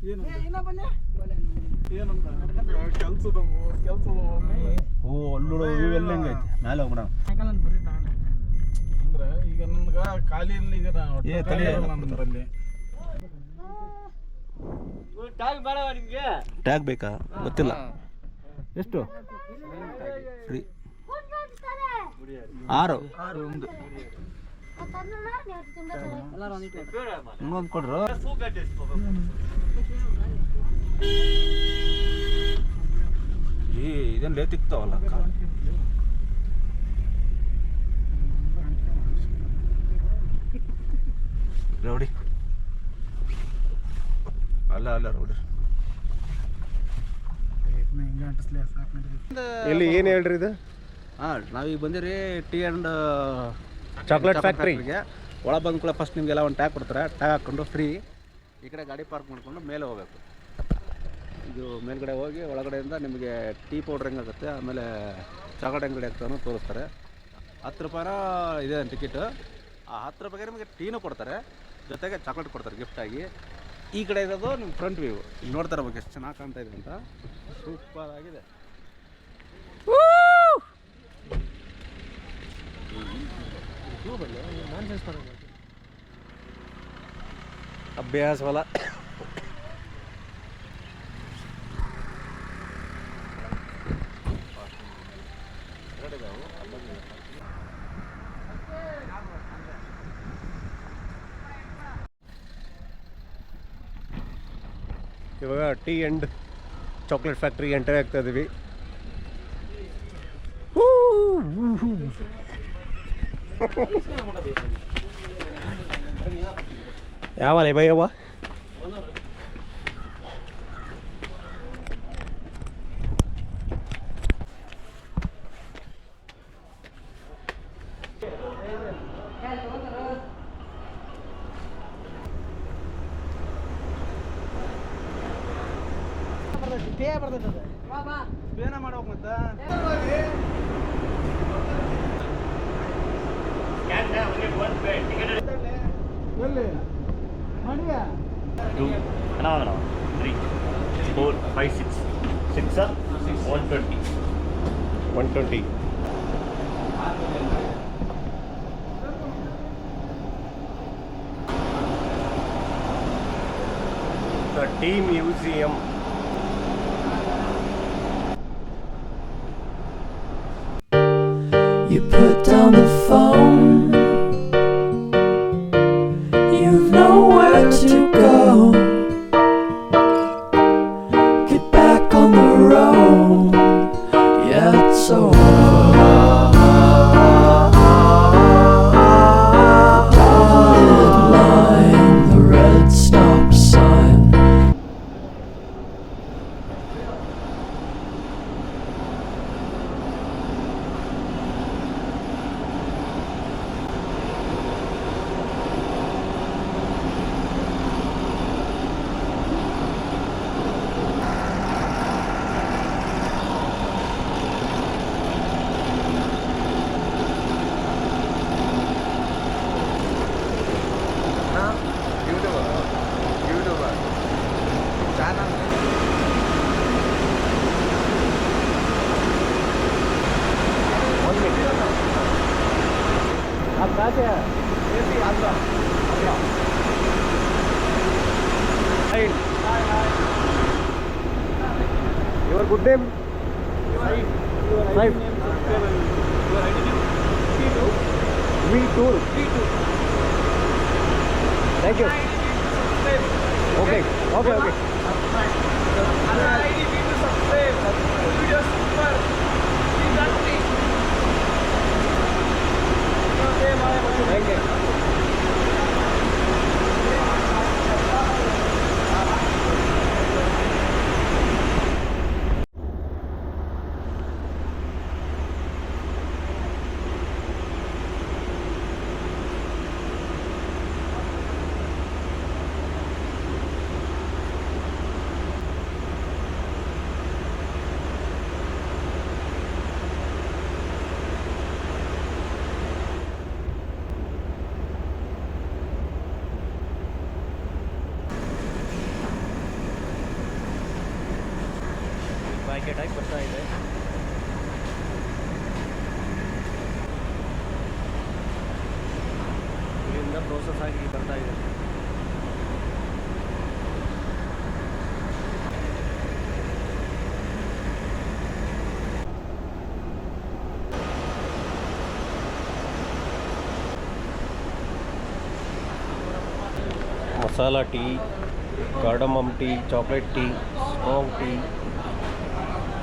ಓ ಅಲ್ಲೋಡು ಇವೆಲ್ಲ ಹೆಂಗೈತಿ ಮೇಲೆ ಹೋಗ್ಬಿಡ ಅಂದ್ರೆ ಈಗ ನನ್ಗ ಖಾಲಿ ಇರ್ಲಿ ಈಗ ನನ್ನಲ್ಲಿ ಟ್ಯಾಗ್ ಬೇಕಾ ಗೊತ್ತಿಲ್ಲ ಎಷ್ಟು ಆರು ಇನ್ನೊಂದು ಕೊಡ್ರು ಇದೇನು ಲೇತಿಕ್ತಾವಲ್ಲ ನೋಡಿ ಅಲ್ಲ ಅಲ್ಲ ನೋಡಿ ಇಲ್ಲಿ ಏನು ಹೇಳ್ರಿ ಇದು? ನಾವೀಗ ಬಂದಿರಿ ಟೀ ಆ್ಯಂಡ್ ಚಾಕ್ಲೇಟ್ ಫ್ಯಾಕ್ಟ್ರಿಗೆ. ಒಳ ಬಂದ ಕೂಡ ಫಸ್ಟ್ ನಿಮಗೆಲ್ಲ ಒಂದು ಟ್ಯಾಗ್ ಕೊಡ್ತಾರೆ. ಟ್ಯಾಗ್ ಹಾಕ್ಕೊಂಡು ಫ್ರೀ ಈ ಕಡೆ ಗಾಡಿ ಪಾರ್ಕ್ ಮಾಡ್ಕೊಂಡು ಮೇಲೆ ಹೋಗ್ಬೇಕು. ಇದು ಮೇಲ್ಗಡೆ ಹೋಗಿ ಒಳಗಡೆಯಿಂದ ನಿಮಗೆ ಟೀ ಪೌಡ್ರ್ ಹೆಂಗಾಗುತ್ತೆ, ಆಮೇಲೆ ಚಾಕ್ಲೇಟ್ ಅಂಗಡಿ ಆಗ್ತಾನೂ ತೋರಿಸ್ತಾರೆ. 10 ರೂಪಾಯಿನ ಇದೆ ಟಿಕೆಟು. ಆ 10 ರೂಪಾಯಿಗೆ ನಿಮಗೆ ಟೀನೂ ಕೊಡ್ತಾರೆ, ಜೊತೆಗೆ ಚಾಕ್ಲೇಟ್ ಕೊಡ್ತಾರೆ ಗಿಫ್ಟಾಗಿ. ಈ ಕಡೆ ಇರೋದು ನಿಮ್ಮ ಫ್ರಂಟ್ ವ್ಯೂ. ಇಲ್ಲಿ ನೋಡ್ತಾ ಇರ್ಬೇಕು ಎಷ್ಟು ಚೆನ್ನಾಗಿ ಕಾಣ್ತಾ ಇದೆ ಅಂತ. ಸೂಪರ್ ಆಗಿದೆ. ಅಭ್ಯಾಸ ಹೊಲ ಇವಾಗ tea and chocolate factory enter ಆಗ್ತಾ ಇದೀವಿ. ಯಾವ ಭಯವ್ವ ಬೇನ ಮಾಡೋಕೆ ಮತ್ತೆ ಎಲ್ಲಿ ಮಾಡಿಯಾ 2 3 4 5 6 6 120 120. The tea museum. You put down the phone. You've nowhere to go. Get back on the road. Yeah, it's over. Dotted line, the red stop sign. Your good name? Right. V2. Thank you. Okay. Thank you. Packet ಆಗಿ ಬರ್ತಾ ಇದೆ. ಇಲ್ಲಿಂದ process ಆಗಿ ಬರ್ತಾ ಇದೆ. Masala tea, cardamom tea, chocolate tea, strong tea,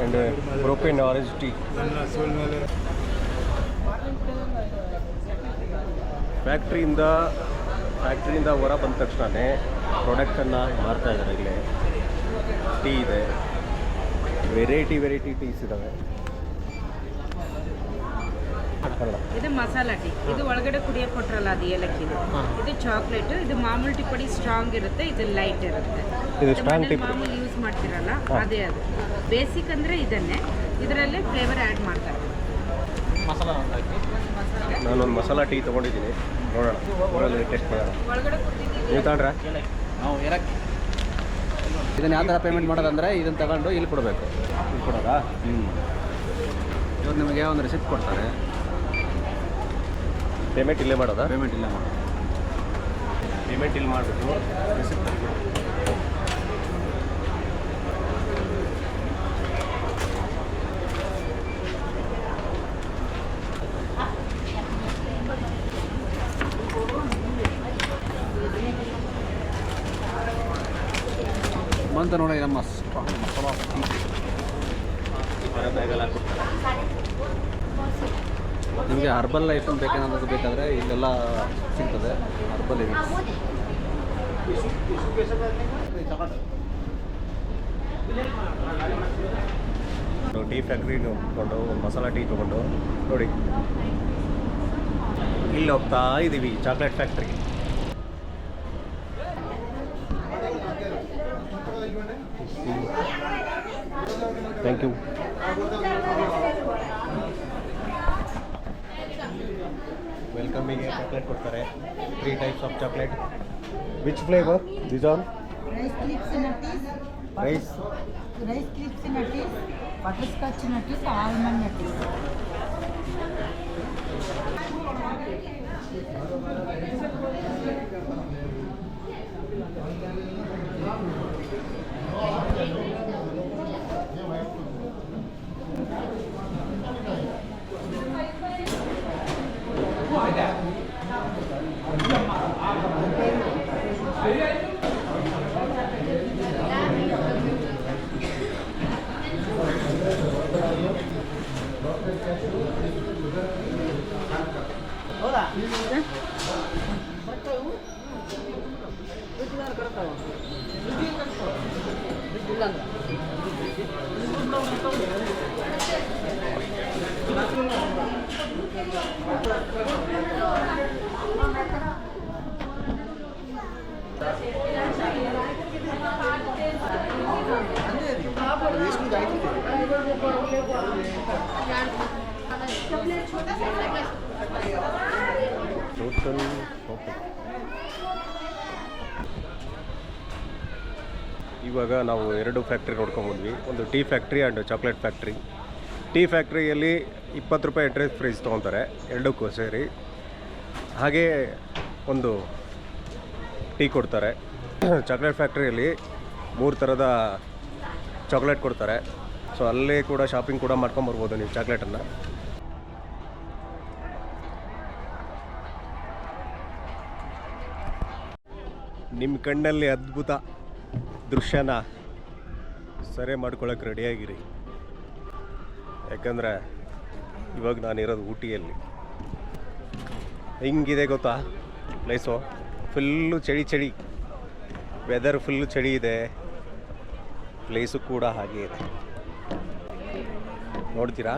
and propane orange tea. ಫ್ಯಾಕ್ಟ್ರಿಯಿಂದ ಹೊರ ಬಂದ ತಕ್ಷಣವೇ ಪ್ರಾಡಕ್ಟನ್ನು ಮಾರ್ತಾ ಇದ್ದಾರೆ. ಇಲ್ಲೇ ಟೀ ಇದೆ, ವೆರೈಟಿ ಟೀಸ್ ಇದ್ದಾವೆ. ಇದು ಮಸಾಲಾ ಟೀ, ಇದು ಒಳಗಡೆ ಕುಡಿಯೋಕೆ ಕೊಟ್ರಲ್ಲ ಅದು ಏಲಕ್ಕಿದು. ಇದು ಚಾಕ್ಲೇಟ್, ಇದು ಮಾಮೂಲಿ ಟೀ ಪುಡಿ ಸ್ಟ್ರಾಂಗ್ ಇರುತ್ತೆ, ಇದು ಲೈಟ್ ಇರುತ್ತೆ. ಇದು ಸ್ಟ್ರಾಂಗ್ ಟೀ ಮಾಮೂಲಿ ಯೂಸ್ ಮಾಡ್ತಿರಲ್ಲ ಅದೇ ಅದು. ಬೇಸಿಕ್ ಅಂದರೆ ಇದನ್ನೇ, ಇದರಲ್ಲೇ ಫ್ಲೇವರ್ ಆ್ಯಡ್ ಮಾಡ್ತಾರೆ. ನಾನೊಂದು ಮಸಾಲಾ ಟೀ ತೊಗೊಂಡಿದ್ದೀನಿ, ನೋಡೋಣ ಒಳಗಡೆ ಟೆಸ್ಟ್ ಮಾಡೋಣ. ಒಳಗಡೆ ನೀವು ತಗೊಂಡ್ರಾ? ನಾವು ಏಲಕ್ಕಿ ಇದನ್ನು ಯಾವ ಥರ ಪೇಮೆಂಟ್ ಮಾಡೋದಂದರೆ ಇದನ್ನು ತಗೊಂಡು ಇಲ್ಲಿ ಕೊಡಬೇಕು. ಇಲ್ಲಿ ಕೊಡೋದಾ? ಇವ್ರು ನಿಮಗೆ ಒಂದು ರಿಸಿಪ್ಟ್ ಕೊಡ್ತಾರೆ. ಪೇಮೆಂಟ್ ಇಲ್ಲೇ ಮಾಡೋದಾ? ಪೇಮೆಂಟ್ ಇಲ್ಲ ಮಾಡೋದು. ಪೇಮೆಂಟ್ ಇಲ್ಲಿ ಮಾಡಬೇಕು, ರಿಸಿಪ್ಟ್ ಬಂತ ನೋಡಿ ನಮ್ಮ ಮಸಾಲಾ ಟೀ. ಬ್ಯಾಗಲ್ಲಿ ಹಾಕ್ಬಿಡ್ತಾರೆ. ನಿಮಗೆ ಹರ್ಬಲ್ ಲೈಫ್ ಬೇಕೇನಾದ್ರು ಬೇಕಾದರೆ ಇಲ್ಲೆಲ್ಲ ಸಿಗ್ತದೆ. ಹರ್ಬಲ್ ಇದೆ. ಟೀ ಫ್ಯಾಕ್ಟ್ರಿ ಹೋಗ್ಕೊಂಡು ಒಂದು ಮಸಾಲಾ ಟೀ ತೊಗೊಂಡು ನೋಡಿ ಇಲ್ಲಿ ಹೋಗ್ತಾ ಇದ್ದೀವಿ ಚಾಕ್ಲೇಟ್ ಫ್ಯಾಕ್ಟ್ರಿಗೆ. Thank you. ವೆಲ್ಕಮಿಗೆ ಚಾಕ್ಲೇಟ್ ಕೊಡ್ತಾರೆ. 3 types of chocolate. Which flavor? This one? Rice Krispy Nutties, Rice. Rice Krispy Nutties, Butterscotch Nutties, Almond Nutties. Total okay. ಇವಾಗ ನಾವು 2 ಫ್ಯಾಕ್ಟ್ರಿ ನೋಡ್ಕೊಂಡ್ಬಂದ್ವಿ. ಒಂದು tea factory and chocolate factory. Tea ಫ್ಯಾಕ್ಟ್ರಿಯಲ್ಲಿ 20 ರೂಪಾಯಿ entrance price ತೊಗೊತಾರೆ ಎರಡಕ್ಕೂ ಸೇರಿ. ಹಾಗೆ ಒಂದು ಟೀ ಕೊಡ್ತಾರೆ. ಚಾಕ್ಲೇಟ್ ಫ್ಯಾಕ್ಟ್ರಿಯಲ್ಲಿ 3 ಥರದ ಚಾಕ್ಲೇಟ್ ಕೊಡ್ತಾರೆ. ಸೊ ಅಲ್ಲೇ ಕೂಡ ಶಾಪಿಂಗ್ ಕೂಡ ಮಾಡ್ಕೊಂಬರ್ಬೋದು ನೀವು ಚಾಕ್ಲೇಟನ್ನು. ನಿಮ್ಮ ಕಣ್ಣಲ್ಲಿ ಅದ್ಭುತ ದೃಶ್ಯನ ಸೆರೆ ಮಾಡ್ಕೊಳ್ಳೋಕೆ ರೆಡಿಯಾಗಿರಿ. ಯಾಕಂದರೆ ಇವಾಗ ನಾನಿರೋದು ಊಟಿಯಲ್ಲಿ. ಹಿಂಗಿದೆ ಗೊತ್ತಾ ಪ್ಲೇಸು? ಫುಲ್ಲು ಚಳಿ, ವೆದರ್ ಫುಲ್ಲು ಚಳಿ ಇದೆ. ಪ್ಲೇಸು ಕೂಡ ಹಾಗೆ ಇದೆ, ನೋಡ್ತೀರಾ?